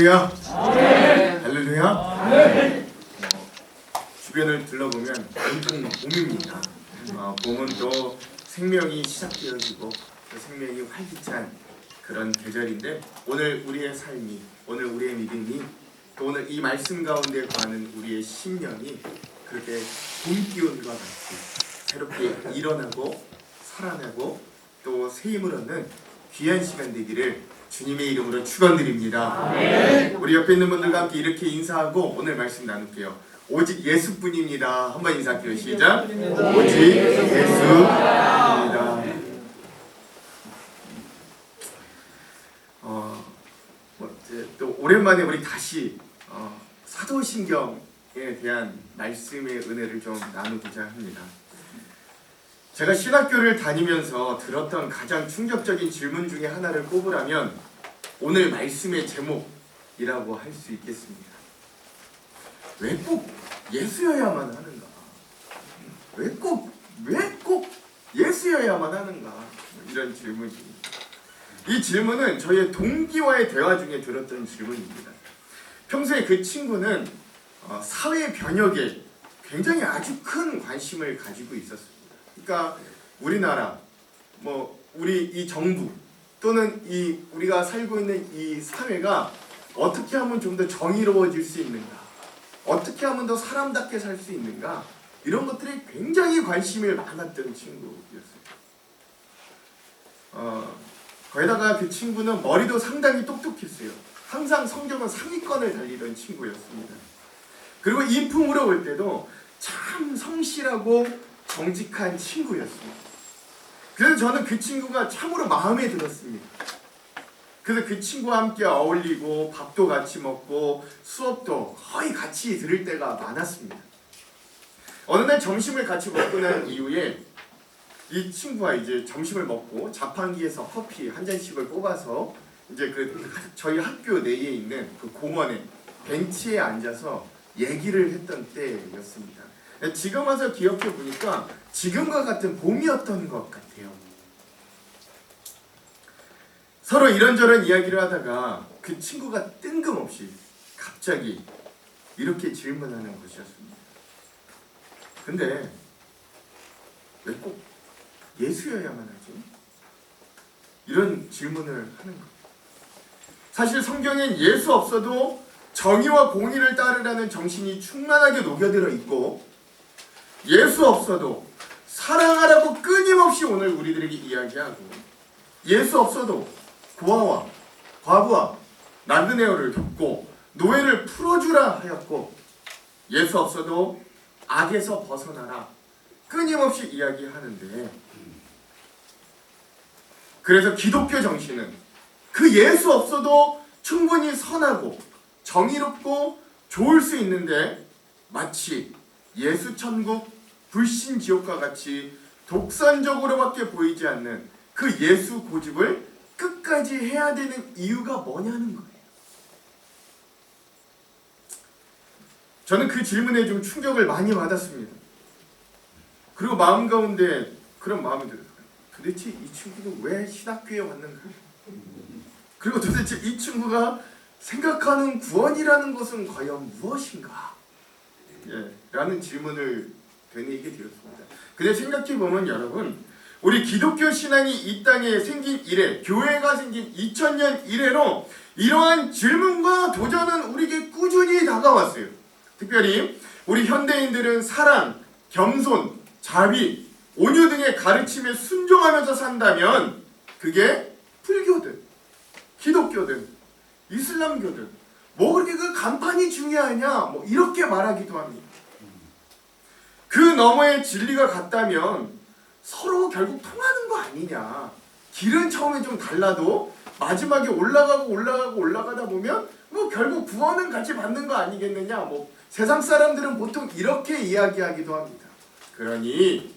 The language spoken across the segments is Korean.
할렐루야. 할렐루야. 주변을 둘러보면 온통 봄입니다. 봄은 또 생명이 시작되어지고 또 생명이 활기찬 그런 계절인데, 오늘 우리의 삶이, 오늘 우리의 믿음이, 또 오늘 이 말씀 가운데 거하는 우리의 심령이 그렇게 봄 기운과 같이 새롭게 일어나고 살아나고 또 새 힘을 얻는 귀한 시간 되기를 주님의 이름으로 축원드립니다. 우리 옆에 있는 분들과 함께 이렇게 인사하고 오늘 말씀 나눌게요. 오직 예수뿐입니다. 한번 인사할게요. 시작. 오직 예수뿐입니다. 또 오랜만에 우리 다시 사도신경에 대한 말씀의 은혜를 좀 나누고자 합니다. 제가 신학교를 다니면서 들었던 가장 충격적인 질문 중에 하나를 꼽으라면 오늘 말씀의 제목이라고 할 수 있겠습니다. 왜 꼭 예수여야만 하는가? 왜 꼭 예수여야만 하는가? 이런 질문입니다. 이 질문은 저희의 동기와의 대화 중에 들었던 질문입니다. 평소에 그 친구는 사회 변혁에 굉장히 아주 큰 관심을 가지고 있었습니다. 그러니까 우리나라, 우리 이 정부 또는 우리가 살고 있는 이 사회가 어떻게 하면 좀 더 정의로워질 수 있는가, 어떻게 하면 더 사람답게 살 수 있는가, 이런 것들에 굉장히 관심이 많았던 친구였어요. 거기다가 그 친구는 머리도 상당히 똑똑했어요. 항상 성적은 상위권을 달리던 친구였습니다. 그리고 인품으로 볼 때도 참 성실하고 정직한 친구였습니다. 그래서 저는 그 친구가 참으로 마음에 들었습니다. 그래서 그 친구와 함께 어울리고 밥도 같이 먹고 수업도 거의 같이 들을 때가 많았습니다. 어느 날 점심을 같이 먹고 난 이후에 이 친구와 이제 점심을 먹고 자판기에서 커피 한 잔씩을 뽑아서 이제 저희 학교 내에 있는 그 공원에 벤치에 앉아서 얘기를 했던 때였습니다. 지금 와서 기억해 보니까 지금과 같은 봄이었던 것 같아요. 서로 이런저런 이야기를 하다가 그 친구가 뜬금없이 갑자기 이렇게 질문하는 것이었습니다. 근데 왜 꼭 예수여야만 하지? 이런 질문을 하는 것. 사실 성경엔 예수 없어도 정의와 공의를 따르라는 정신이 충만하게 녹여들어 있고, 예수 없어도 사랑하라고 끊임없이 오늘 우리들에게 이야기하고, 예수 없어도 고아와 과부와 나그네어를 돕고 노예를 풀어주라 하였고, 예수 없어도 악에서 벗어나라 끊임없이 이야기하는데, 그래서 기독교 정신은 그 예수 없어도 충분히 선하고 정의롭고 좋을 수 있는데, 마치 예수 천국 불신 지옥과 같이 독선적으로밖에 보이지 않는 그 예수 고집을 끝까지 해야 되는 이유가 뭐냐는 거예요. 저는 그 질문에 좀 충격을 많이 받았습니다. 그리고 마음 가운데 그런 마음이 들어요. 도대체 이 친구는 왜 신학교에 왔는가? 그리고 도대체 이 친구가 생각하는 구원이라는 것은 과연 무엇인가? 라는 질문을 되뇌이게 되었습니다. 근데 생각해보면 여러분, 우리 기독교 신앙이 이 땅에 생긴 이래, 교회가 생긴 2000년 이래로 이러한 질문과 도전은 우리에게 꾸준히 다가왔어요. 특별히 우리 현대인들은 사랑, 겸손, 자비, 온유 등의 가르침에 순종하면서 산다면 그게 불교든 기독교든 이슬람교든 그렇게 그 간판이 중요하냐, 이렇게 말하기도 합니다. 그 너머의 진리가 같다면 서로 결국 통하는 거 아니냐. 길은 처음에 좀 달라도 마지막에 올라가다 보면 결국 구원은 같이 받는 거 아니겠느냐. 세상 사람들은 보통 이렇게 이야기하기도 합니다. 그러니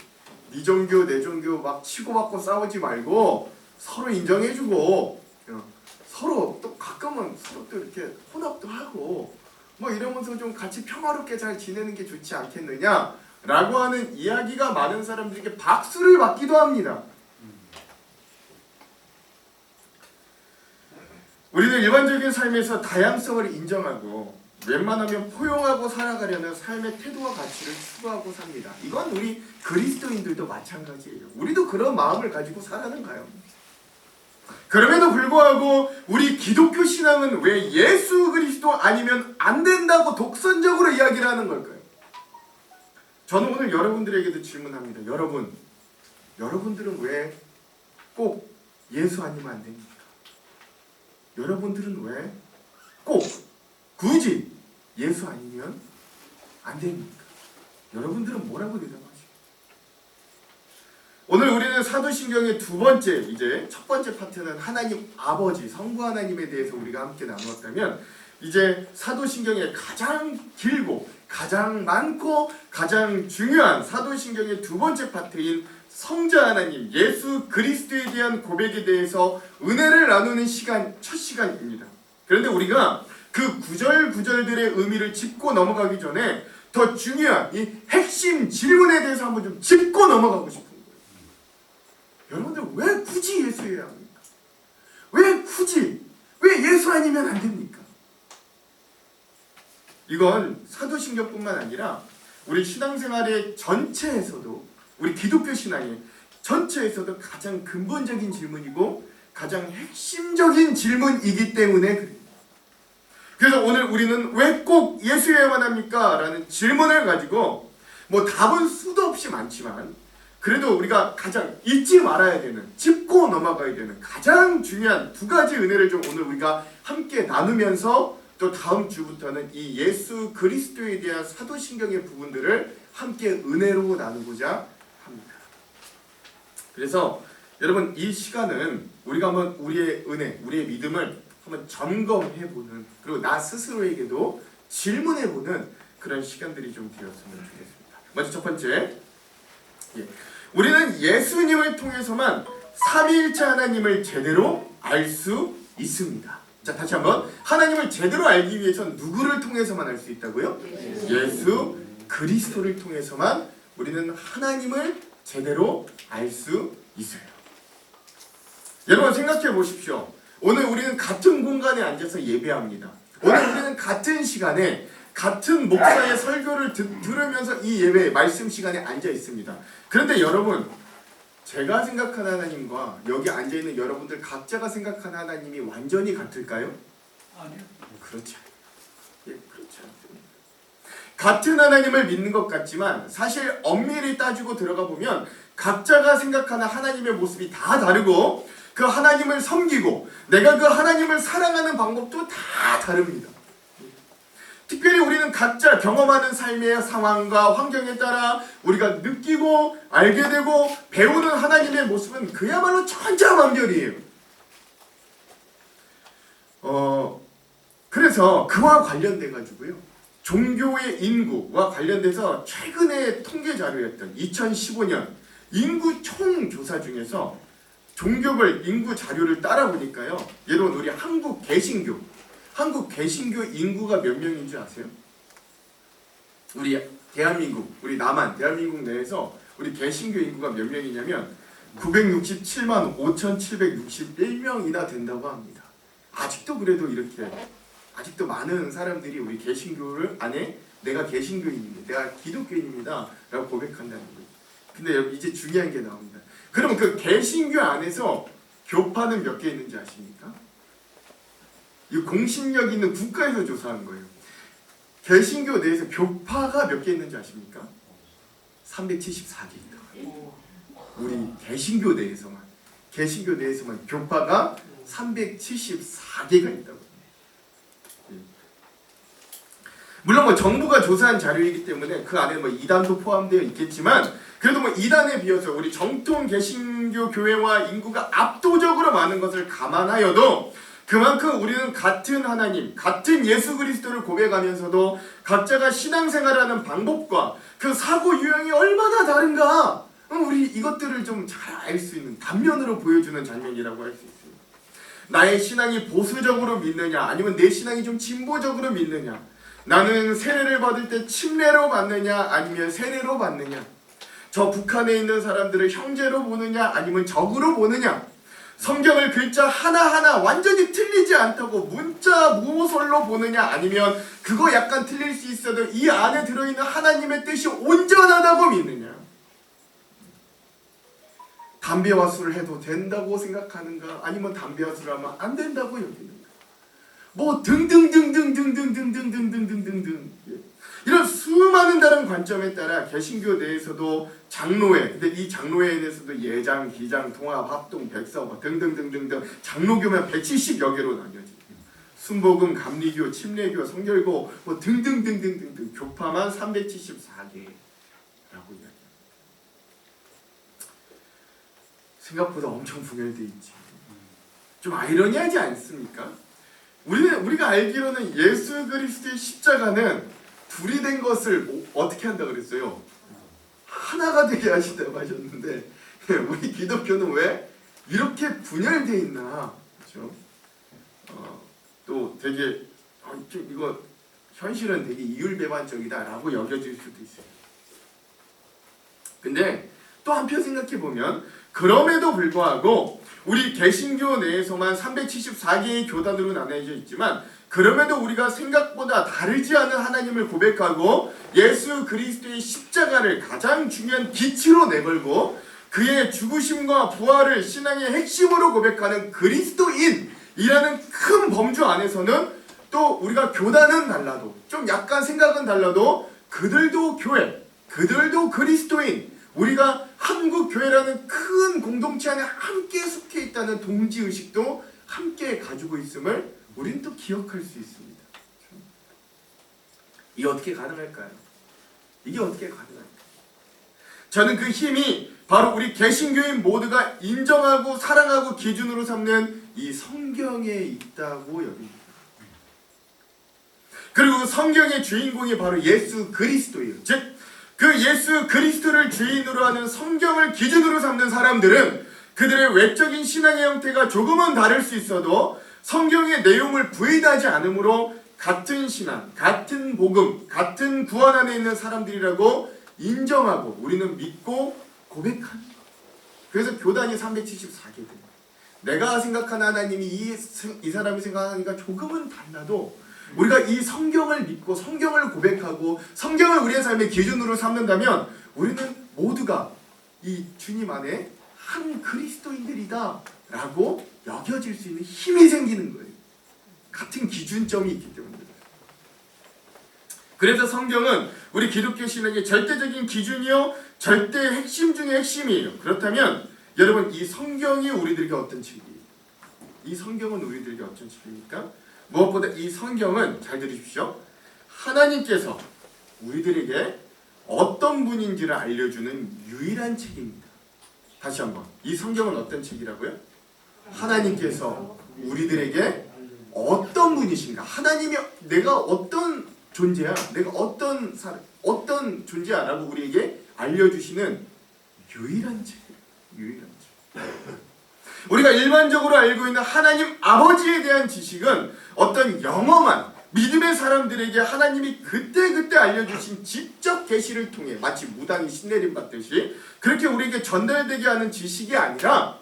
네 종교 내 종교 막 치고받고 싸우지 말고 서로 인정해주고, 서로 또 가끔은 서로 또 이렇게 혼합도 하고 이러면서 좀 같이 평화롭게 잘 지내는 게 좋지 않겠느냐 라고 하는 이야기가 많은 사람들에게 박수를 받기도 합니다. 우리는 일반적인 삶에서 다양성을 인정하고 웬만하면 포용하고 살아가려는 삶의 태도와 가치를 추구하고 삽니다. 이건 우리 그리스도인들도 마찬가지예요. 우리도 그런 마음을 가지고 살아는가요? 그럼에도 불구하고 우리 기독교 신앙은 왜 예수 그리스도 아니면 안 된다고 독선적으로 이야기를 하는 걸까요? 저는 오늘 여러분들에게도 질문합니다. 여러분들은 왜 꼭 예수 아니면 안 됩니까? 여러분들은 왜 꼭 굳이 예수 아니면 안 됩니까? 여러분들은 뭐라고 대답하시죠? 오늘 우리는 사도신경의 두 번째, 이제 첫 번째 파트는 하나님 아버지, 성부 하나님에 대해서 우리가 함께 나누었다면, 이제 사도신경의 가장 길고 가장 많고 가장 중요한 사도신경의 두 번째 파트인 성자 하나님, 예수 그리스도에 대한 고백에 대해서 은혜를 나누는 시간, 첫 시간입니다. 그런데 우리가 그 구절구절들의 의미를 짚고 넘어가기 전에 더 중요한 이 핵심 질문에 대해서 한번 좀 짚고 넘어가고 싶은 거예요. 여러분들 왜 굳이 예수여야 합니까? 왜 예수 아니면 안 됩니까? 이건 사도신경뿐만 아니라 우리 신앙생활의 전체에서도, 우리 기독교 신앙의 전체에서도 가장 근본적인 질문이고 가장 핵심적인 질문이기 때문에 그래요. 그래서 오늘 우리는 왜 꼭 예수여야만 합니까? 라는 질문을 가지고, 뭐 답은 수도 없이 많지만 그래도 우리가 가장 잊지 말아야 되는, 짚고 넘어가야 되는 가장 중요한 두 가지 은혜를 좀 오늘 우리가 함께 나누면서 또 다음 주부터는 이 예수 그리스도에 대한 사도신경의 부분들을 함께 은혜로 나누고자 합니다. 그래서 여러분, 이 시간은 우리가 한번 우리의 은혜, 우리의 믿음을 한번 점검해보는, 그리고 나 스스로에게도 질문해보는 그런 시간들이 좀 되었으면 좋겠습니다. 먼저 첫 번째, 우리는 예수님을 통해서만 삼위일체 하나님을 제대로 알 수 있습니다. 자, 다시 한번, 하나님을 제대로 알기 위해서는 누구를 통해서만 알 수 있다고요? 예수 그리스도를 통해서만 우리는 하나님을 제대로 알 수 있어요. 여러분 생각해 보십시오. 오늘 우리는 같은 공간에 앉아서 예배합니다. 오늘 우리는 같은 시간에 같은 목사의 설교를 들으면서 이 예배 말씀 시간에 앉아 있습니다. 그런데 여러분, 제가 생각하는 하나님과 여기 앉아 있는 여러분들 각자가 생각하는 하나님이 완전히 같을까요? 아니요. 그렇지 않아요. 그렇지 않습니다. 같은 하나님을 믿는 것 같지만 사실 엄밀히 따지고 들어가 보면 각자가 생각하는 하나님의 모습이 다 다르고, 그 하나님을 섬기고 내가 그 하나님을 사랑하는 방법도 다 다릅니다. 특별히 우리는 각자 경험하는 삶의 상황과 환경에 따라 우리가 느끼고 알게 되고 배우는 하나님의 모습은 그야말로 천차만별이에요. 그래서 그와 관련돼 가지고요, 종교의 인구와 관련돼서 최근에 통계 자료였던 2015년 인구 총조사 중에서 종교별 인구 자료를 따라 보니까요, 예를 들어 우리 한국 개신교 인구가 몇 명인 줄 아세요? 우리 대한민국, 우리 남한 대한민국 내에서 우리 개신교 인구가 몇 명이냐면 967만 5,761명이나 된다고 합니다. 아직도 그래도 이렇게 아직도 많은 사람들이 우리 개신교를 안에 내가 개신교인입니다, 내가 기독교인입니다 라고 고백한다는 거예요. 근데 이제 중요한 게 나옵니다. 그럼 그 개신교 안에서 교파는 몇 개 있는지 아십니까? 이 공신력 있는 국가에서 조사한 거예요. 개신교 내에서 교파가 몇 개 있는지 아십니까? 374개 있다고. 우리 개신교 내에서만 교파가 374개가 있다고. 물론 뭐 정부가 조사한 자료이기 때문에 그 안에 뭐 이단도 포함되어 있겠지만, 그래도 뭐 이단에 비해서 우리 정통 개신교 교회와 인구가 압도적으로 많은 것을 감안하여도 그만큼 우리는 같은 하나님, 같은 예수 그리스도를 고백하면서도 각자가 신앙생활하는 방법과 그 사고 유형이 얼마나 다른가, 우리 이것들을 좀 잘 알 수 있는 단면으로 보여주는 장면이라고 할 수 있습니다. 나의 신앙이 보수적으로 믿느냐, 아니면 내 신앙이 좀 진보적으로 믿느냐, 나는 세례를 받을 때 침례로 받느냐 아니면 세례로 받느냐, 저 북한에 있는 사람들을 형제로 보느냐 아니면 적으로 보느냐, 성경을 글자 하나하나 완전히 틀리지 않다고 문자 무소설로 보느냐, 아니면 그거 약간 틀릴 수 있어도 이 안에 들어있는 하나님의 뜻이 온전하다고 믿느냐, 담배와 술을 해도 된다고 생각하는가, 아니면 담배와 술을 하면 안 된다고 여기는가, 뭐 등등등등등등등등등등등등등, 이런 수많은 다른 관점에 따라 개신교 내에서도 장로회, 근데 이 장로회에 대해서도 예장, 기장, 통합, 합동, 백서 등등등등등 장로교면 170여 개로 나뉘어집니다. 순복음, 감리교, 침례교, 성결교 뭐 등등등등등등 교파만 374개라고 이야기합니다. 생각보다 엄청 분열돼 있지. 좀 아이러니하지 않습니까? 우리가 알기로는 예수 그리스도의 십자가는 둘이 된 것을 어떻게 한다 그랬어요? 하나가 되게 하신다고 하셨는데, 우리 기독교는 왜 이렇게 분열돼 있나? 그렇죠? 또 되게 이거 현실은 되게 이율배반적이다라고 여겨질 수도 있어요. 근데 또 한편 생각해 보면, 그럼에도 불구하고 우리 개신교 내에서만 374개의 교단으로 나눠져 있지만, 그럼에도 우리가 생각보다 다르지 않은 하나님을 고백하고 예수 그리스도의 십자가를 가장 중요한 기치로 내걸고 그의 죽으심과 부활을 신앙의 핵심으로 고백하는 그리스도인이라는 큰 범주 안에서는, 또 우리가 교단은 달라도 좀 약간 생각은 달라도 그들도 교회, 그들도 그리스도인, 우리가 한국교회라는 큰 공동체 안에 함께 속해 있다는 동지의식도 함께 가지고 있음을 우리는 또 기억할 수 있습니다. 이게 어떻게 가능할까요? 이게 어떻게 가능할까요? 저는 그 힘이 바로 우리 개신교인 모두가 인정하고 사랑하고 기준으로 삼는 이 성경에 있다고 여깁니다. 그리고 성경의 주인공이 바로 예수 그리스도예요. 즉, 그 예수 그리스도를 주인으로 하는 성경을 기준으로 삼는 사람들은 그들의 외적인 신앙의 형태가 조금은 다를 수 있어도 성경의 내용을 부인하지 않으므로 같은 신앙, 같은 복음, 같은 구원 안에 있는 사람들이라고 인정하고 우리는 믿고 고백하는 것. 그래서 교단이 374개 됩니다. 내가 생각하는 하나님이 이 사람이 생각하니까 조금은 달라도 우리가 이 성경을 믿고 성경을 고백하고 성경을 우리의 삶의 기준으로 삼는다면 우리는 모두가 이 주님 안에 한 그리스도인들이다 라고 여겨질 수 있는 힘이 생기는 거예요. 같은 기준점이 있기 때문에. 그래서 성경은 우리 기독교 신앙의 절대적인 기준이요, 절대 핵심 중의 핵심이에요. 그렇다면 여러분, 이 성경이 우리들에게 어떤 책이에요? 이 성경은 우리들에게 어떤 책입니까? 무엇보다 이 성경은, 잘 들으십시오, 하나님께서 우리들에게 어떤 분인지를 알려주는 유일한 책입니다. 다시 한번, 이 성경은 어떤 책이라고요? 하나님께서 우리들에게 어떤 분이신가, 하나님이 내가 어떤 존재야, 내가 어떤 존재야 라고 우리에게 알려주시는 유일한 책이에요. 유일한 책. 우리가 일반적으로 알고 있는 하나님 아버지에 대한 지식은 어떤 영험한 믿음의 사람들에게 하나님이 그때그때 알려주신 직접 계시를 통해 마치 무당이 신내림 받듯이 그렇게 우리에게 전달되게 하는 지식이 아니라,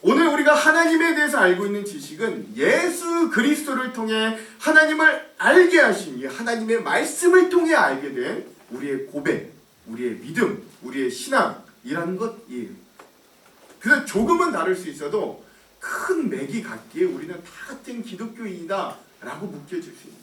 오늘 우리가 하나님에 대해서 알고 있는 지식은 예수 그리스도를 통해 하나님을 알게 하신 이 하나님의 말씀을 통해 알게 된 우리의 고백, 우리의 믿음, 우리의 신앙이라는 것이에요. 그래서 조금은 다를 수 있어도 큰 맥이 같기에 우리는 다 같은 기독교인이다 라고 묶여질 수 있습니다.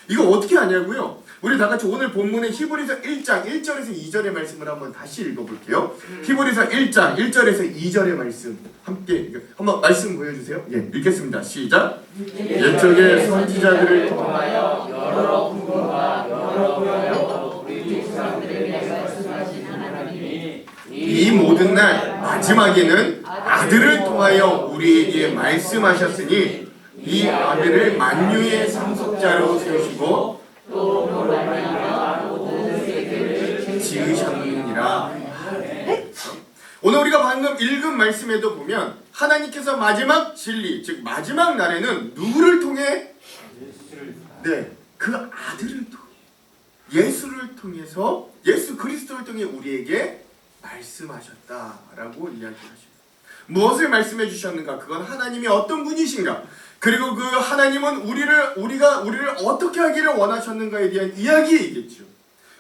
이거 어떻게 하냐고요? 우리 다 같이 오늘 본문의 히브리서 1장 1절에서 2절의 말씀을 한번 다시 읽어볼게요. 히브리서 1장 1절에서 2절의 말씀 함께 한번 말씀 보여주세요. 예, 읽겠습니다. 시작. 옛적의 선지자들을 통하여 여러 분과 여러 표현으로 우리 사람들에게 말씀하신 하나님이 이 모든 날 마지막에는 아들을 통하여 우리에게 말씀하셨으니 이 아들을 만유의 상속자로 세우시고 또 그로 말미암아 모든 세계를 지으셨느니라. 오늘 우리가 방금 읽은 말씀에도 보면 하나님께서 마지막 진리, 즉 마지막 날에는 누구를 통해? 네, 그 아들을 통해, 예수를 통해서, 예수 그리스도를 통해 우리에게 말씀하셨다라고 이야기하십니다. 무엇을 말씀해 주셨는가? 그건 하나님이 어떤 분이신가? 그리고 그 하나님은 우리를 어떻게 하기를 원하셨는가에 대한 이야기이겠죠.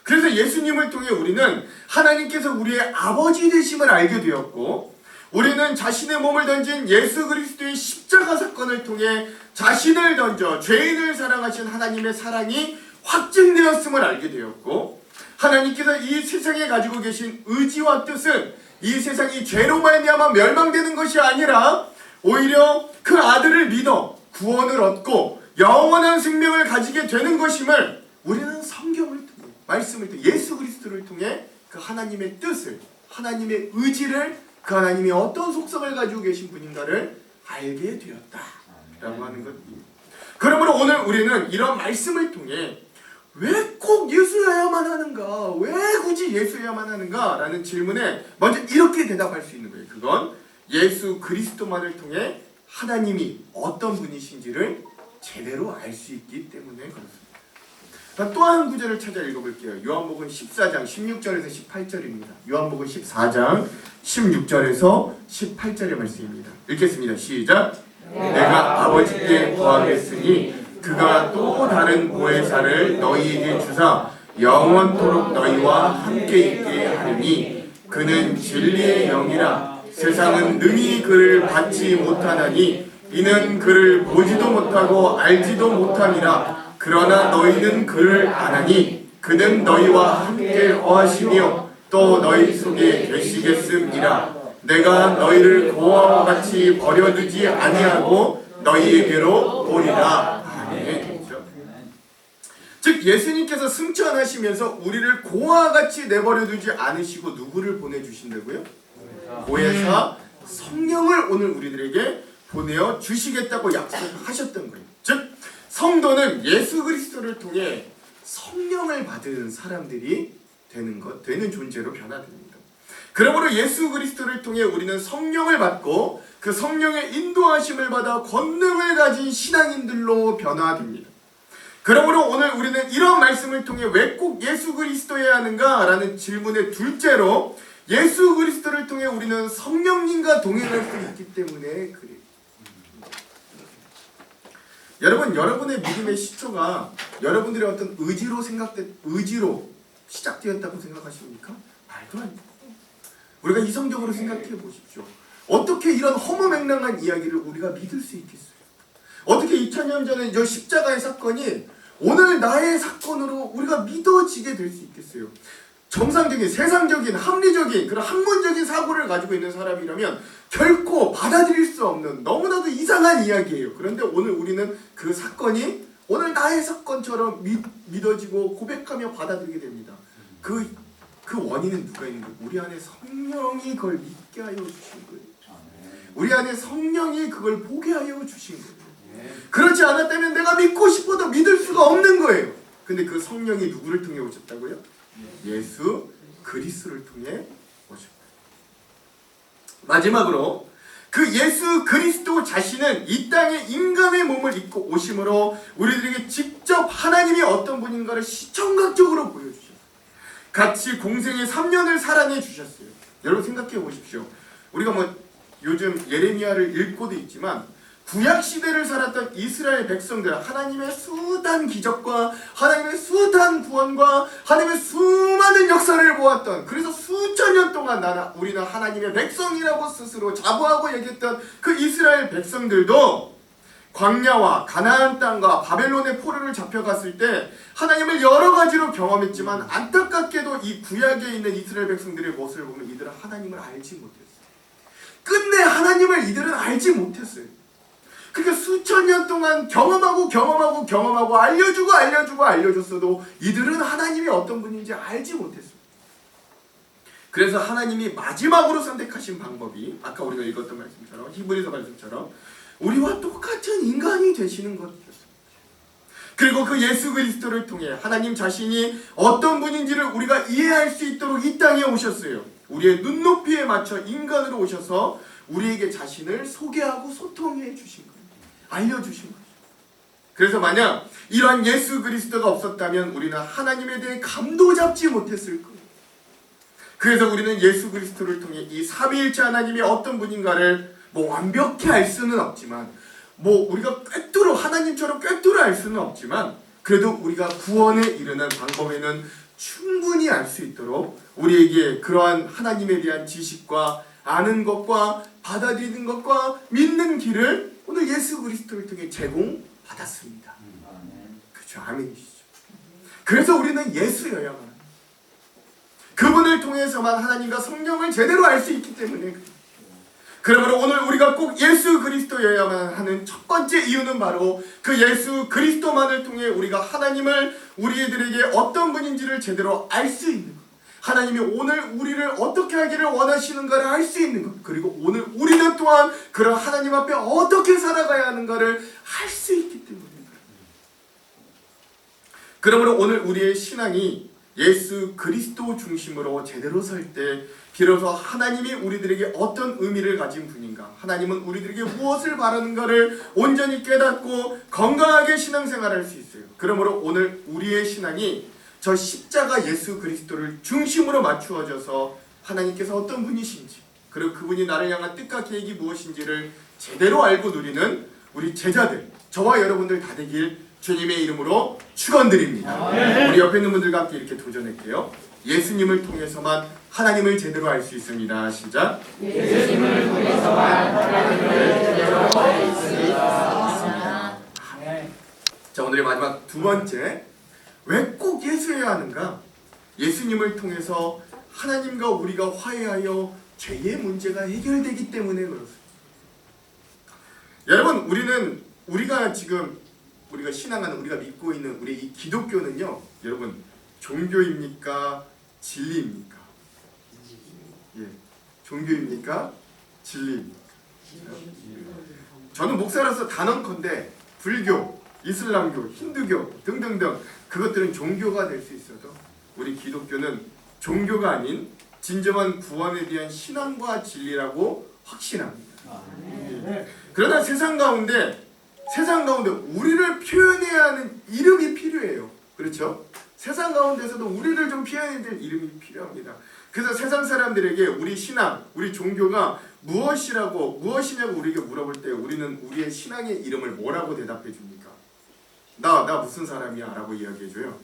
그래서 예수님을 통해 우리는 하나님께서 우리의 아버지 되심을 알게 되었고, 우리는 자신의 몸을 던진 예수 그리스도의 십자가 사건을 통해 자신을 던져 죄인을 사랑하신 하나님의 사랑이 확증되었음을 알게 되었고, 하나님께서 이 세상에 가지고 계신 의지와 뜻은 이 세상이 죄로 말미암아 멸망되는 것이 아니라 오히려 그 아들을 믿어 구원을 얻고 영원한 생명을 가지게 되는 것임을 우리는 성경을 통해, 말씀을 통해, 예수 그리스도를 통해 그 하나님의 뜻을, 하나님의 의지를, 그 하나님이 어떤 속성을 가지고 계신 분인가를 알게 되었다라고 하는 것입니다. 그러므로 오늘 우리는 이런 말씀을 통해 왜 꼭 예수여야만 하는가? 왜 굳이 예수여야만 하는가? 라는 질문에 먼저 이렇게 대답할 수 있는 거예요. 그건 예수 그리스도만을 통해 하나님이 어떤 분이신지를 제대로 알 수 있기 때문에 그렇습니다. 또 한 구절을 찾아 읽어볼게요. 요한복음 14장 16절에서 18절입니다. 요한복음 14장 16절에서 18절의 말씀입니다. 읽겠습니다. 시작. 내가 아버지께 구하겠으니 그가 또 다른 보혜사를 너희에게 주사 영원토록 너희와 함께 있게 하리니 그는 진리의 영이라. 세상은 능히 그를 받지 못하나니 이는 그를 보지도 못하고 알지도 못함이라. 그러나 너희는 그를 아나니 그는 너희와 함께 거하시며 또 너희 속에 계시겠음이라. 내가 너희를 고아와 같이 버려두지 아니하고 너희에게로 오리라. 아멘. 즉 예수님께서 승천하시면서 우리를 고아와 같이 내버려두지 않으시고 누구를 보내주신다고요? 보혜사 성령을 오늘 우리들에게 보내어 주시겠다고 약속하셨던 거예요. 즉 성도는 예수 그리스도를 통해 성령을 받은 사람들이 되는 존재로 변화됩니다. 그러므로 예수 그리스도를 통해 우리는 성령을 받고 그 성령의 인도하심을 받아 권능을 가진 신앙인들로 변화됩니다. 그러므로 오늘 우리는 이런 말씀을 통해 왜 꼭 예수 그리스도여야 하는가? 라는 질문의 둘째로 예수 그리스도를 통해 우리는 성령님과 동행할 수 있기 때문에 그래요. 여러분, 여러분의 믿음의 시초가 여러분들의 어떤 의지로 시작되었다고 생각하십니까? 말도 안 돼요. 우리가 이성적으로 생각해 보십시오. 어떻게 이런 허무맹랑한 이야기를 우리가 믿을 수 있겠어요? 어떻게 2000년 전에 저 십자가의 사건이 오늘 나의 사건으로 우리가 믿어지게 될 수 있겠어요? 정상적인, 세상적인, 합리적인 그런 학문적인 사고를 가지고 있는 사람이라면 결코 받아들일 수 없는 너무나도 이상한 이야기예요. 그런데 오늘 우리는 그 사건이 오늘 나의 사건처럼 믿어지고 고백하며 받아들이게 됩니다. 그 원인은 누가 있는 거예요? 우리 안에 성령이 그걸 믿게 하여 주신 거예요. 우리 안에 성령이 그걸 보게 하여 주신 거예요. 그렇지 않았다면 내가 믿고 싶어도 믿을 수가 없는 거예요. 근데 그 성령이 누구를 통해 오셨다고요? 예수 그리스도를 통해 오셨다. 마지막으로 그 예수 그리스도 자신은 이 땅에 인간의 몸을 입고 오심으로 우리들에게 직접 하나님이 어떤 분인가를 시청각적으로 보여주셨어요. 같이 공생의 3년을 살아내 주셨어요. 여러분 생각해 보십시오. 우리가 요즘 예레미야를 읽고도 있지만 구약 시대를 살았던 이스라엘 백성들, 하나님의 숱한 기적과 하나님의 숱한 구원과 하나님의 수많은 역사를 보았던, 그래서 수천 년 동안 우리는 하나님의 백성이라고 스스로 자부하고 얘기했던 그 이스라엘 백성들도 광야와 가나안 땅과 바벨론의 포로를 잡혀갔을 때 하나님을 여러 가지로 경험했지만 안타깝게도 이 구약에 있는 이스라엘 백성들의 모습을 보면 이들은 하나님을 알지 못했어요. 끝내 하나님을 이들은 알지 못했어요. 그러니까 수천 년 동안 경험하고 알려줬어도 이들은 하나님이 어떤 분인지 알지 못했어요. 그래서 하나님이 마지막으로 선택하신 방법이 아까 우리가 읽었던 말씀처럼 히브리서 말씀처럼 우리와 똑같은 인간이 되시는 것이었습니다. 그리고 그 예수 그리스도를 통해 하나님 자신이 어떤 분인지를 우리가 이해할 수 있도록 이 땅에 오셨어요. 우리의 눈높이에 맞춰 인간으로 오셔서 우리에게 자신을 소개하고 소통해 주신 거예요. 알려주신 거죠. 그래서 만약 이러한 예수 그리스도가 없었다면 우리는 하나님에 대해 감도 잡지 못했을 거예요. 그래서 우리는 예수 그리스도를 통해 이 삼위일체 하나님이 어떤 분인가를 완벽히 알 수는 없지만, 우리가 꿰뚫어 하나님처럼 꿰뚫어 알 수는 없지만, 그래도 우리가 구원에 이르는 방법에는 충분히 알 수 있도록 우리에게 그러한 하나님에 대한 지식과 아는 것과 받아들이는 것과 믿는 길을 오늘 예수 그리스도를 통해 제공받았습니다. 그렇죠. 아멘이시죠. 그래서 우리는 예수여야만 합니다. 그분을 통해서만 하나님과 성령을 제대로 알 수 있기 때문에, 그러므로 오늘 우리가 꼭 예수 그리스도여야만 하는 첫 번째 이유는 바로 그 예수 그리스도만을 통해 우리가 하나님을 우리들에게 어떤 분인지를 제대로 알 수 있는 것, 하나님이 오늘 우리를 어떻게 하기를 원하시는가를 알 수 있는 것, 그리고 오늘 우리는 또한 그런 하나님 앞에 어떻게 살아가야 하는가를 알 수 있기 때문입니다. 그러므로 오늘 우리의 신앙이 예수 그리스도 중심으로 제대로 설 때 비로소 하나님이 우리들에게 어떤 의미를 가진 분인가, 하나님은 우리들에게 무엇을 바라는가를 온전히 깨닫고 건강하게 신앙생활할 수 있어요. 그러므로 오늘 우리의 신앙이 저 십자가 예수 그리스도를 중심으로 맞추어져서 하나님께서 어떤 분이신지, 그리고 그분이 나를 향한 뜻과 계획이 무엇인지를 제대로 알고 누리는 우리 제자들, 저와 여러분들 다 되길 주님의 이름으로 축원드립니다. 우리 옆에 있는 분들과 함께 이렇게 도전할게요. 예수님을 통해서만 하나님을 제대로 알 수 있습니다. 시작. 예수님을 통해서만 하나님을 제대로 알 수 있습니다. 자, 오늘의 마지막 두 번째, 왜 꼭 예수여야 하는가? 예수님을 통해서 하나님과 우리가 화해하여 죄의 문제가 해결되기 때문에 그렇습니다. 여러분, 우리가 신앙하는, 우리가 믿고 있는 우리 이 기독교는요, 여러분, 종교입니까? 진리입니까? 예, 종교입니까? 진리입니까? 저는 목사로서 단언컨대 불교, 이슬람교, 힌두교 등등등 그것들은 종교가 될 수 있어도 우리 기독교는 종교가 아닌 진정한 구원에 대한 신앙과 진리라고 확신합니다. 예. 그러나 세상 가운데 우리를 표현해야 하는 이름이 필요해요. 그렇죠? 세상 가운데서도 우리를 좀 표현해야 될 이름이 필요합니다. 그래서 세상 사람들에게 우리 신앙, 우리 종교가 무엇이냐고 우리에게 물어볼 때 우리는 우리의 신앙의 이름을 뭐라고 대답해 줍니까? 나 무슨 사람이야? 라고 이야기해줘요.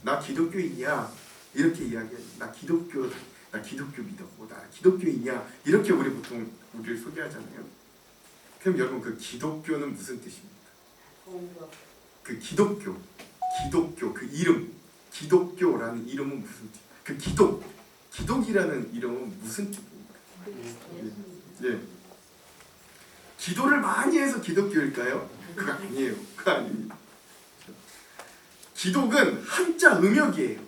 나 기독교인이야. 이렇게 이야기해. 나 기독교 믿어. 나 기독교인이야. 이렇게 우리 보통 우리를 소개하잖아요. 그럼 여러분, 그 기독교는 무슨 뜻입니까? 그 기독교 그 이름, 기독교라는 이름은 무슨 뜻? 그 기독이라는 이름은 무슨 뜻입니까? 예. 기도를 많이 해서 기독교일까요? 그거 아니에요. 그거 아닙니다. 기독은 한자 음역이에요.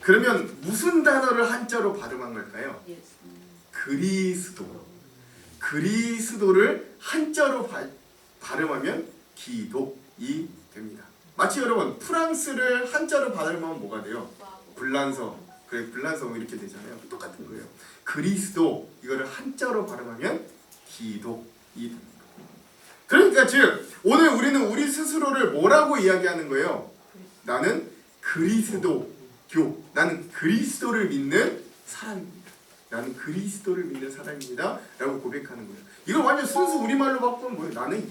그러면 무슨 단어를 한자로 발음한 걸까요? 그리스도를 한자로 발음하면 기독이 됩니다. 마치 여러분, 프랑스를 한자로 발음하면 뭐가 돼요? 불란서. 그래, 불란서 이렇게 되잖아요. 똑같은 거예요. 그리스도, 이거를 한자로 발음하면 기독이 됩니다. 그러니까 즉 오늘 우리는 우리 스스로를 뭐라고 이야기하는 거예요? 나는 나는 그리스도를 믿는 사람입니다. 나는 그리스도를 믿는 사람입니다. 라고 고백하는 거예요. 이걸 완전 순수 우리말로 바꾸면 뭐예요? 나는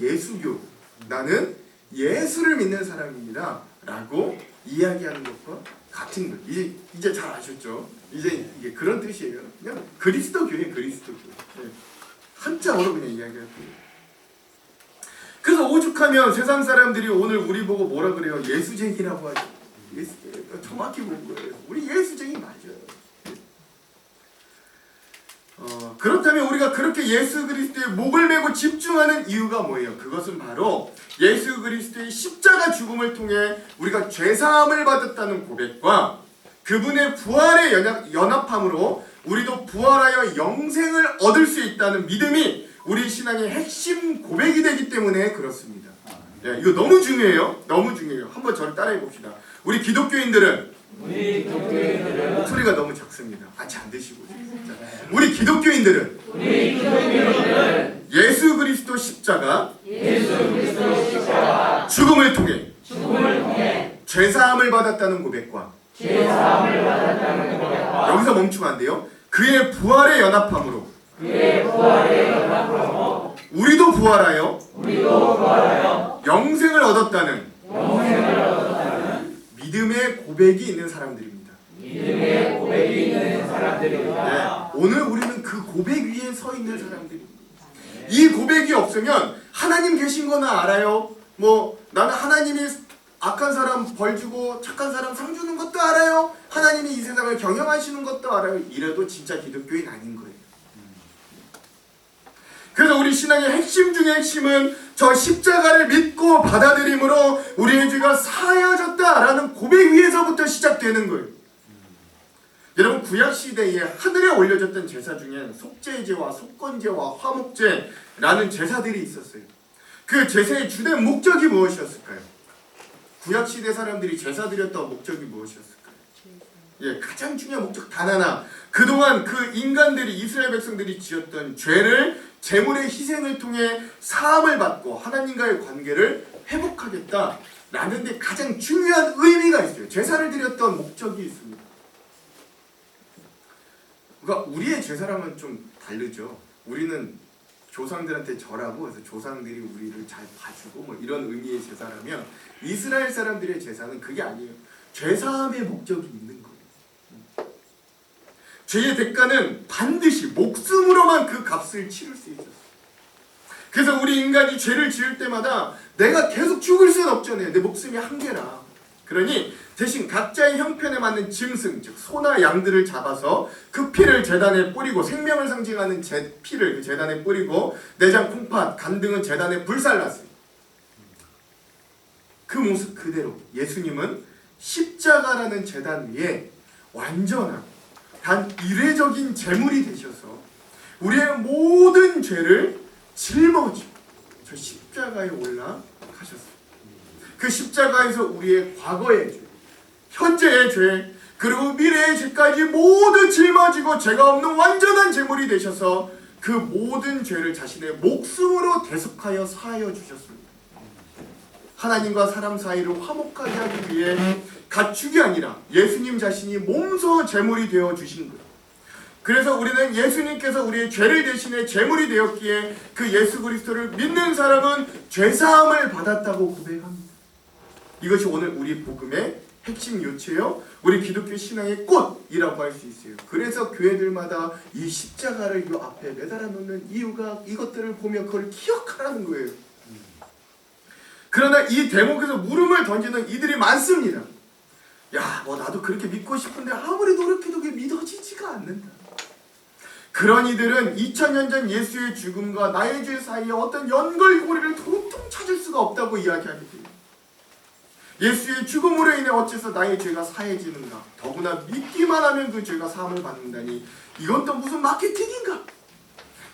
나는 예수를 믿는 사람입니다. 라고 이야기하는 것과 같은 거예요. 이제 잘 아셨죠? 이제 이게 그런 뜻이에요. 그냥 그리스도교예요. 그리스도교. 네. 한자어로 그냥 이야기할 거예요. 그래서 오죽하면 세상 사람들이 오늘 우리 보고 뭐라 그래요? 예수쟁이라고 하죠. 정확히 본 거예요. 우리 예수쟁이 맞아요. 그렇다면 우리가 그렇게 예수 그리스도의 목을 메고 집중하는 이유가 뭐예요? 그것은 바로 예수 그리스도의 십자가 죽음을 통해 우리가 죄사함을 받았다는 고백과 그분의 부활의 연합함으로 우리도 부활하여 영생을 얻을 수 있다는 믿음이 우리 신앙의 핵심 고백이 되기 때문에 그렇습니다. 네, 이거 너무 중요해요. 너무 중요해요. 한번 저를 따라해 봅시다. 우리 기독교인들은 목소리가 너무 작습니다. 잘 안 되시고. 우리 기독교인들은 예수 그리스도 십자가 죽음을 통해 죄사함을 받았다는 고백과 여기서 멈추면 안 돼요. 그의 부활에 연합함으로 우리도 부활하여 영생을 얻었다는 믿음의 고백이 있는 사람들입니다. 네, 오늘 우리는 그 고백 위에 서 있는 사람들입니다. 이 고백이 없으면 하나님 계신 거는 알아요. 나는 하나님이 악한 사람 벌 주고 착한 사람 상 주는 것도 알아요. 하나님이 이 세상을 경영하시는 것도 알아요. 이래도 진짜 기독교인 아닌 거예요. 그래서 우리 신앙의 핵심 중의 핵심은 저 십자가를 믿고 받아들임으로 우리의 죄가 사하여졌다라는 고백 위에서부터 시작되는 거예요. 여러분, 구약시대에 하늘에 올려졌던 제사 중에 속죄제와 속건제와 화목제라는 제사들이 있었어요. 그 제사의 주된 목적이 무엇이었을까요? 구약시대 사람들이 제사 드렸던 목적이 무엇이었을까요? 가장 중요한 목적 단 하나. 그동안 그 인간들이, 이스라엘 백성들이 지었던 죄를 제물의 희생을 통해 사함을 받고 하나님과의 관계를 회복하겠다라는 데 가장 중요한 의미가 있어요. 제사를 드렸던 목적이 있습니다. 그러니까 우리의 제사랑은 좀 다르죠. 우리는 조상들한테 절하고 그래서 조상들이 우리를 잘 봐주고 이런 의미의 제사라면, 이스라엘 사람들의 제사는 그게 아니에요. 죄사함의 목적이 있는 거예요. 죄의 대가는 반드시 목숨으로만 그 값을 치를 수 있었어요. 그래서 우리 인간이 죄를 지을 때마다 내가 계속 죽을 수는 없잖아요. 내 목숨이 한계라. 그러니 대신 각자의 형편에 맞는 짐승, 즉 소나 양들을 잡아서 그 피를 제단에 뿌리고, 생명을 상징하는 피를 그 제단에 뿌리고, 내장, 콩팥, 간 등은 제단에 불살랐어요. 그 모습 그대로 예수님은 십자가라는 제단 위에 완전한 단 이례적인 제물이 되셔서 우리의 모든 죄를 짊어지고 저 십자가에 올라가셨어요. 그 십자가에서 우리의 과거의 죄, 현재의 죄, 그리고 미래의 죄까지 모두 짊어지고 죄가 없는 완전한 제물이 되셔서 그 모든 죄를 자신의 목숨으로 대속하여 사하여 주셨습니다. 하나님과 사람 사이를 화목하게 하기 위해 가축이 아니라 예수님 자신이 몸소 제물이 되어 주신 거예요. 그래서 우리는 예수님께서 우리의 죄를 대신해 제물이 되었기에 그 예수 그리스도를 믿는 사람은 죄사함을 받았다고 고백합니다. 이것이 오늘 우리 복음의 핵심 요체요, 우리 기독교 신앙의 꽃이라고 할 수 있어요. 그래서 교회들마다 이 십자가를 이 앞에 매달아 놓는 이유가 이것들을 보며 그걸 기억하라는 거예요. 그러나 이 대목에서 물음을 던지는 이들이 많습니다. 나도 그렇게 믿고 싶은데 아무리 노력해도 그게 믿어지지가 않는다. 그런 이들은 2000년 전 예수의 죽음과 나의 죄 사이에 어떤 연결고리를 도통 찾을 수가 없다고 이야기하게 돼요. 예수의 죽음으로 인해 어째서 나의 죄가 사해지는가? 더구나 믿기만 하면 그 죄가 사함을 받는다니, 이건 또 무슨 마케팅인가?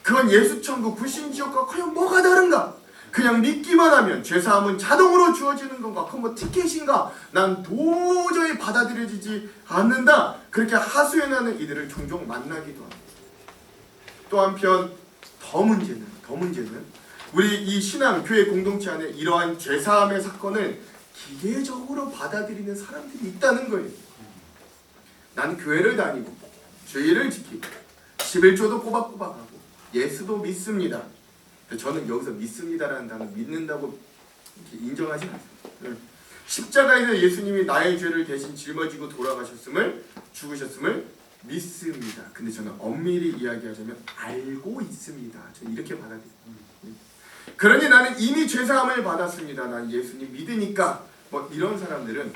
그건 예수천국 불신지옥과 과연 뭐가 다른가? 그냥 믿기만 하면 죄사함은 자동으로 주어지는 건가? 그건 티켓인가? 난 도저히 받아들여지지 않는다. 그렇게 하소연하는 이들을 종종 만나기도 합니다. 또 한편 더 문제는 우리 이 신앙 교회 공동체 안에 이러한 죄사함의 사건을 기계적으로 받아들이는 사람들이 있다는 거예요. 난 교회를 다니고 죄를 지키고 11조도 꼬박꼬박하고 예수도 믿습니다. 저는 여기서 믿습니다라는 단어, 믿는다고 인정하지 않습니다. 십자가에서 예수님이 나의 죄를 대신 짊어지고 돌아가셨음을, 죽으셨음을 믿습니다. 근데 저는 엄밀히 이야기하자면 알고 있습니다. 저는 이렇게 받아들여요. 그러니 나는 이미 죄사함을 받았습니다. 난 예수님 믿으니까. 이런 사람들은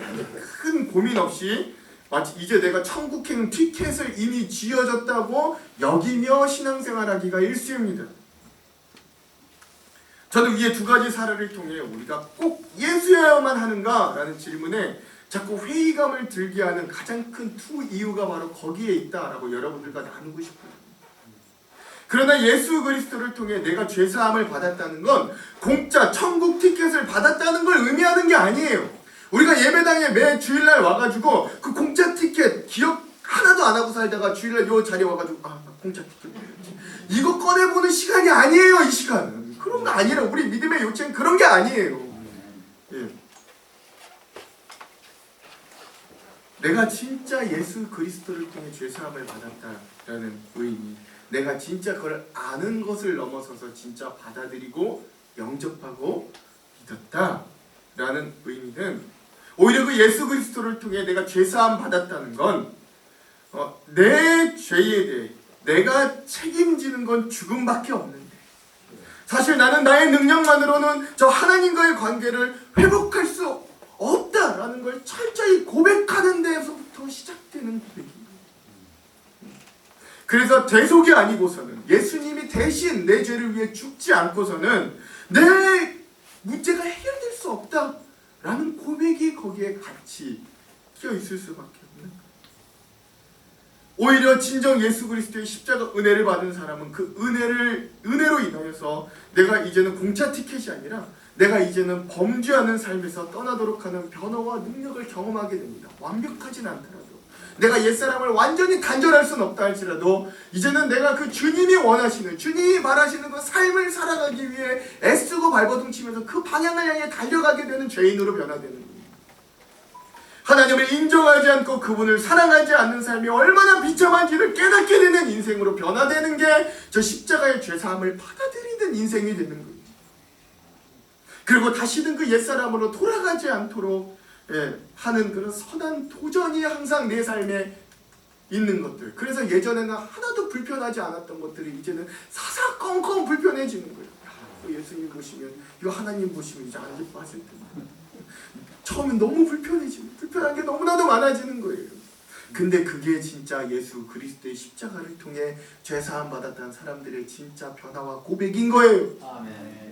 큰 고민 없이 마치 이제 내가 천국행 티켓을 이미 쥐어졌다고 여기며 신앙생활하기가 일쑤입니다. 저는 위에 두 가지 사례를 통해 우리가 꼭 예수여야만 하는가? 라는 질문에 자꾸 회의감을 들게 하는 가장 큰 두 이유가 바로 거기에 있다라고 여러분들과 나누고 싶어요. 그러나 예수 그리스도를 통해 내가 죄사함을 받았다는 건 공짜 천국 티켓을 받았다는 걸 의미하는 게 아니에요. 우리가 예배당에 매 주일날 와가지고 그 공짜 티켓 기억 하나도 안 하고 살다가 주일날 요 자리에 와가지고 공짜 티켓 이거 꺼내보는 시간이 아니에요. 이 시간은 그런 거 아니라 우리 믿음의 요체는 그런 게 아니에요. 내가 진짜 예수 그리스도를 통해 죄사함을 받았다라는 의미, 내가 진짜 그걸 아는 것을 넘어서서 진짜 받아들이고 영접하고 믿었다라는 의미는, 오히려 그 예수 그리스도를 통해 내가 죄사함 받았다는 건 내 죄에 대해 내가 책임지는 건 죽음밖에 없는데, 사실 나는 나의 능력만으로는 저 하나님과의 관계를 회복할 수 없다라는 걸 철저히 고백하는 데에서부터 시작되는 고백입니다. 그래서 대속이 아니고서는, 예수님이 대신 내 죄를 위해 죽지 않고서는 내 문제가 해결될 수 없다라는 고백이 거기에 같이 끼어 있을 수밖에 없는 거예요. 오히려 진정 예수 그리스도의 십자가 은혜를 받은 사람은 그 은혜로 인하여서 내가 이제는 공짜 티켓이 아니라 내가 이제는 범죄하는 삶에서 떠나도록 하는 변화와 능력을 경험하게 됩니다. 완벽하진 않더라도, 내가 옛사람을 완전히 단절할 수는 없다 할지라도 이제는 내가 그 주님이 원하시는, 주님이 말하시는 그 삶을 살아가기 위해 애쓰고 발버둥치면서 그 방향을 향해 달려가게 되는 죄인으로 변화되는 겁니다. 하나님을 인정하지 않고 그분을 사랑하지 않는 삶이 얼마나 비참한지를 깨닫게 되는 인생으로 변화되는 게 저 십자가의 죄사함을 받아들이는 인생이 되는 거예요. 그리고 다시는 그 옛사람으로 돌아가지 않도록 하는 그런 선한 도전이 항상 내 삶에 있는 것들. 그래서 예전에는 하나도 불편하지 않았던 것들이 이제는 사사건건 불편해지는 거예요. 야, 예수님 보시면, 이거 하나님 보시면 이제 안 기뻐하실 텐데. 처음엔 너무 불편해지고 불편한 게 너무나도 많아지는 거예요. 근데 그게 진짜 예수 그리스도의 십자가를 통해 죄사함 받았다는 사람들의 진짜 변화와 고백인 거예요. 아멘.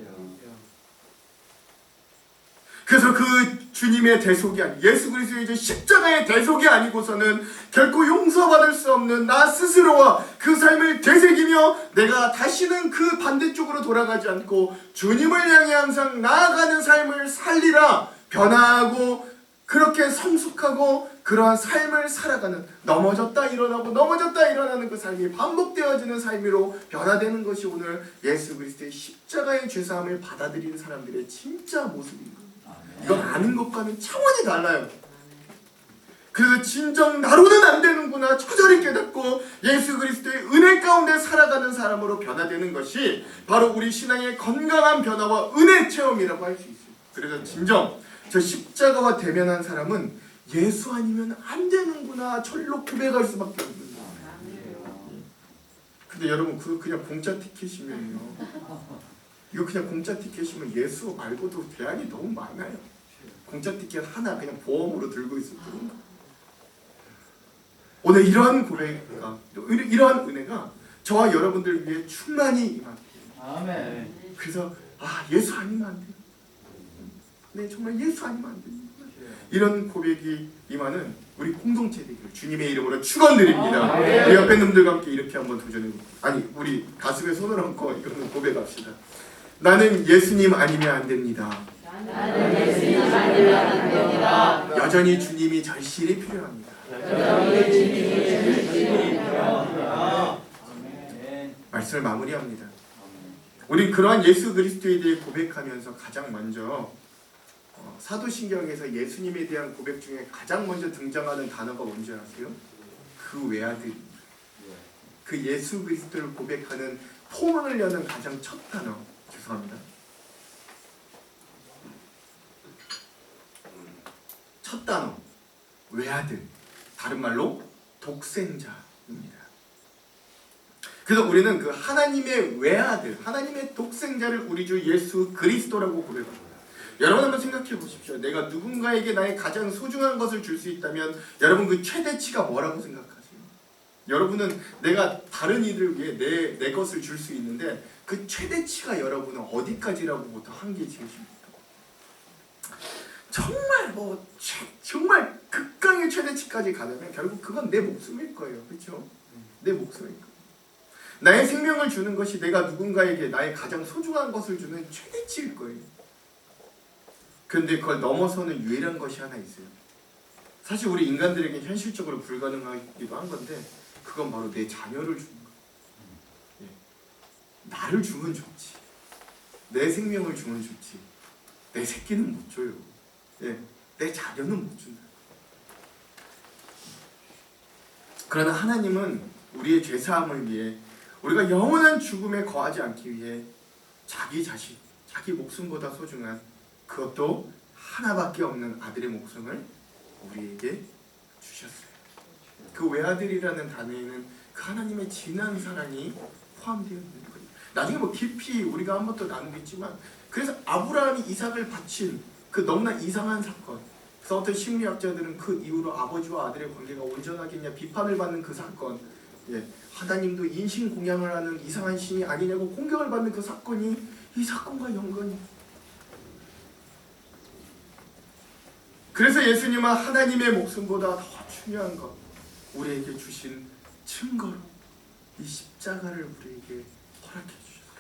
그래서 그 주님의 대속이 예수 그리스도의 이제 십자가의 대속이 아니고서는 결코 용서받을 수 없는 나 스스로와 그 삶을 되새기며 내가 다시는 그 반대쪽으로 돌아가지 않고 주님을 향해 항상 나아가는 삶을 살리라, 변화하고 그렇게 성숙하고 그러한 삶을 살아가는, 넘어졌다 일어나고 넘어졌다 일어나는 그 삶이 반복되어지는 삶으로 변화되는 것이 오늘 예수 그리스도의 십자가의 죄사함을 받아들이는 사람들의 진짜 모습입니다. 이건 아는 것과는 차원이 달라요. 그래서 진정 나로는 안 되는구나 처절히 깨닫고 예수 그리스도의 은혜 가운데 살아가는 사람으로 변화되는 것이 바로 우리 신앙의 건강한 변화와 은혜 체험이라고 할 수 있어요. 그래서 진정 저 십자가와 대면한 사람은 예수 아니면 안 되는구나 절로 고백할 수밖에 없는 거예요. 근데 여러분 그거 그냥 공짜 티켓이면요, 이거 그냥 공짜 티켓이면 예수 말고도 대안이 너무 많아요. 공짜 티켓 하나 그냥 보험으로 들고 있을 뿐인가. 오늘 이러한 고백과 이러한 은혜가 저와 여러분들 위해 충만히 임하게. 아멘. 그래서 예수 아니면 안 돼요. 네, 정말 예수 아니면 안 돼요. 이런 고백이 임하는 우리 공동체 되기를 주님의 이름으로 축원드립니다. 우리 옆에 놈들과 함께 이렇게 한번 우리 가슴에 손을 얹고 이거는 고백합시다. 나는 예수님 아니면 안 됩니다. 나는 예수님 아니면 안 됩니다. 여전히 주님이 절실히 필요합니다. 여전히 주님이 필요합니다. 말씀을 마무리합니다. 우리 그러한 예수 그리스도에 대해 고백하면서 가장 먼저 사도신경에서 예수님에 대한 고백 중에 가장 먼저 등장하는 단어가 뭔지 아세요? 그 외아들. 그 예수 그리스도를 고백하는 포문을 여는 가장 첫 단어. 죄송합니다. 첫 단어. 외아들. 다른 말로 독생자입니다. 그래서 우리는 그 하나님의 외아들, 하나님의 독생자를 우리 주 예수 그리스도라고 고백합니다. 여러분 한번 생각해 보십시오. 내가 누군가에게 나의 가장 소중한 것을 줄 수 있다면 여러분 그 최대치가 뭐라고 생각하세요? 여러분은 내가 다른 이들 위해 내 것을 줄 수 있는데 그 최대치가 여러분은 어디까지라고 보통 한계 지으십니까? 정말 극강의 최대치까지 가려면 결국 그건 내 목숨일 거예요. 그렇죠? 내 목숨일 거예요. 나의 생명을 주는 것이 내가 누군가에게 나의 가장 소중한 것을 주는 최대치일 거예요. 그런데 그걸 넘어서는 유일한 것이 하나 있어요. 사실 우리 인간들에게 현실적으로 불가능하기도 한 건데 그건 바로 내 자녀를 주는 거예요. 나를 주면 좋지. 내 생명을 주면 좋지. 내 새끼는 못 줘요. 내 자녀는 못 준다. 그러나 하나님은 우리의 죄사함을 위해, 우리가 영원한 죽음에 거하지 않기 위해 자기 자신, 자기 목숨보다 소중한 그것도 하나밖에 없는 아들의 목숨을 우리에게 주셨어요. 그 외아들이라는 단어에는 그 하나님의 진한 사랑이 포함되어 있는 거예요. 나중에 뭐 깊이 우리가 한 번 더 나누겠지만, 그래서 아브라함이 이삭을 바친 그 너무나 이상한 사건, 그래서 어떤 심리학자들은 그 이후로 아버지와 아들의 관계가 온전하겠냐 비판을 받는 그 사건, 하나님도 인신 공양을 하는 이상한 신이 아니냐고 공격을 받는 그 사건이 이 사건과 연관이. 그래서 예수님은 하나님의 목숨보다 더 중요한 것, 우리에게 주신 증거로 이 십자가를 우리에게 허락해 주셨어요.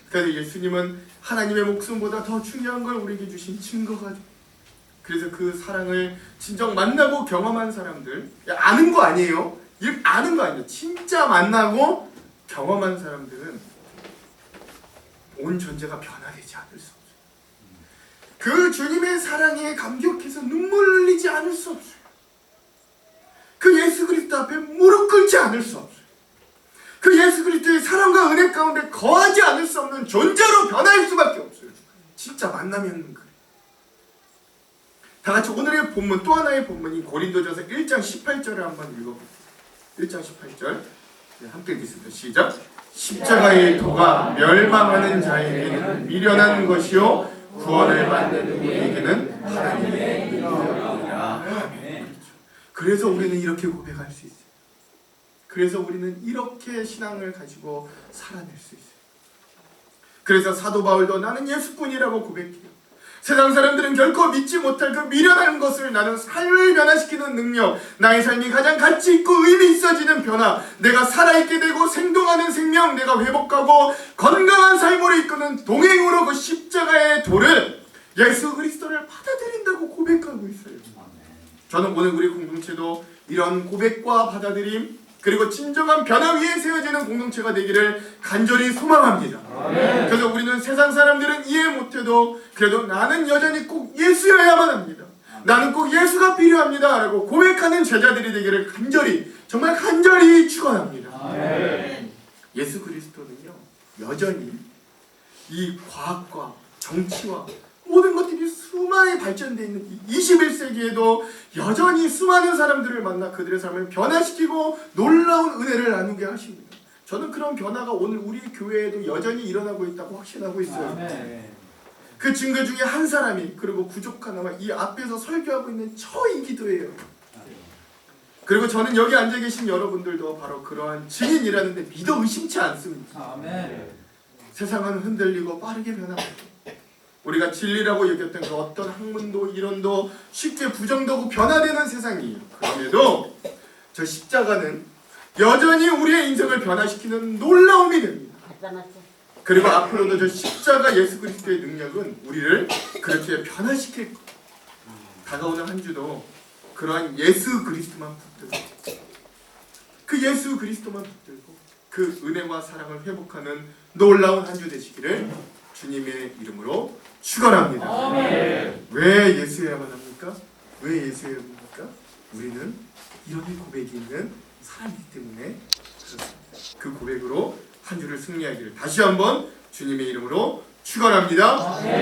그래서 예수님은 하나님의 목숨보다 더 중요한 걸 우리에게 주신 증거가, 그래서 그 사랑을 진정 만나고 경험한 사람들, 아는 거 아니에요. 아는 거 아니에요. 진짜 만나고 경험한 사람들은 온 존재가 변화되지 않을 수 없어요. 그 주님의 사랑에 감격해서 눈물을 흘리지 않을 수 없어요. 그 예수 그리스도 앞에 무릎 꿇지 않을 수 없어요. 그 예수 그리스도의 사랑과 은혜 가운데 거하지 않을 수 없는 존재로 변할 수밖에 없어요. 진짜 만나면 그래요. 다 같이 오늘의 본문, 또 하나의 본문이 고린도전서 1장 18절을 한번 읽어볼게요. 1장 18절 함께 읽겠습니다. 시작. 십자가의 도가 멸망하는 자에게는 미련한 것이요 구원을 받는 우리에게는 하나님의 능력이라. 그래서 우리는 이렇게 고백할 수 있어요. 그래서 우리는 이렇게 신앙을 가지고 살아낼 수 있어요. 그래서 사도 바울도 나는 예수뿐이라고 고백해요. 세상 사람들은 결코 믿지 못할 그 미련한 것을 나는 삶을 변화시키는 능력, 나의 삶이 가장 가치 있고 의미 있어지는 변화, 내가 살아있게 되고 생동하는 생명, 내가 회복하고 건강한 삶으로 이끄는 동행으로 그 십자가의 도를, 예수 그리스도를 받아들인다고 고백하고 있어요. 저는 오늘 우리 공동체도 이런 고백과 받아들임, 그리고 진정한 변화 위에 세워지는 공동체가 되기를 간절히 소망합니다. 그래서 우리는 세상 사람들은 이해 못해도 그래도 나는 여전히 꼭 예수여야만 합니다. 나는 꼭 예수가 필요합니다 라고 고백하는 제자들이 되기를 간절히, 정말 간절히 축원합니다. 예수 그리스도는요, 여전히 이 과학과 정치와 모든 것들이 수많이 발전되어 있는 21세기에도 여전히 수많은 사람들을 만나 그들의 삶을 변화시키고 놀라운 은혜를 나누게 하십니다. 저는 그런 변화가 오늘 우리 교회에도 여전히 일어나고 있다고 확신하고 있어요. 그 증거 중에 한 사람이, 그리고 부족 하나와 이 앞에서 설교하고 있는 저이기도 해요. 그리고 저는 여기 앉아 계신 여러분들도 바로 그러한 증인이라는데 믿어 의심치 않습니다. 세상은 흔들리고 빠르게 변하고, 우리가 진리라고 여겼던 그 어떤 학문도 이론도 쉽게 부정되고 변화되는 세상이에요. 그럼에도 저 십자가는 여전히 우리의 인생을 변화시키는 놀라움이 됩니다. 그리고 앞으로도 저 십자가 예수 그리스도의 능력은 우리를 그렇게 변화시킬 거예요. 다가오는 한 주도 그러한 예수 그리스도만 붙들고, 그 예수 그리스도만 붙들고 그 은혜와 사랑을 회복하는 놀라운 한 주 되시기를 주님의 이름으로 축원합니다. 왜 예수여야만 합니까? 왜 예수여야만 합니까? 우리는 이런 고백이 있는 사람이기 때문에 그렇습니다. 그 고백으로 한 주를 승리하기를 다시 한번 주님의 이름으로 축원합니다.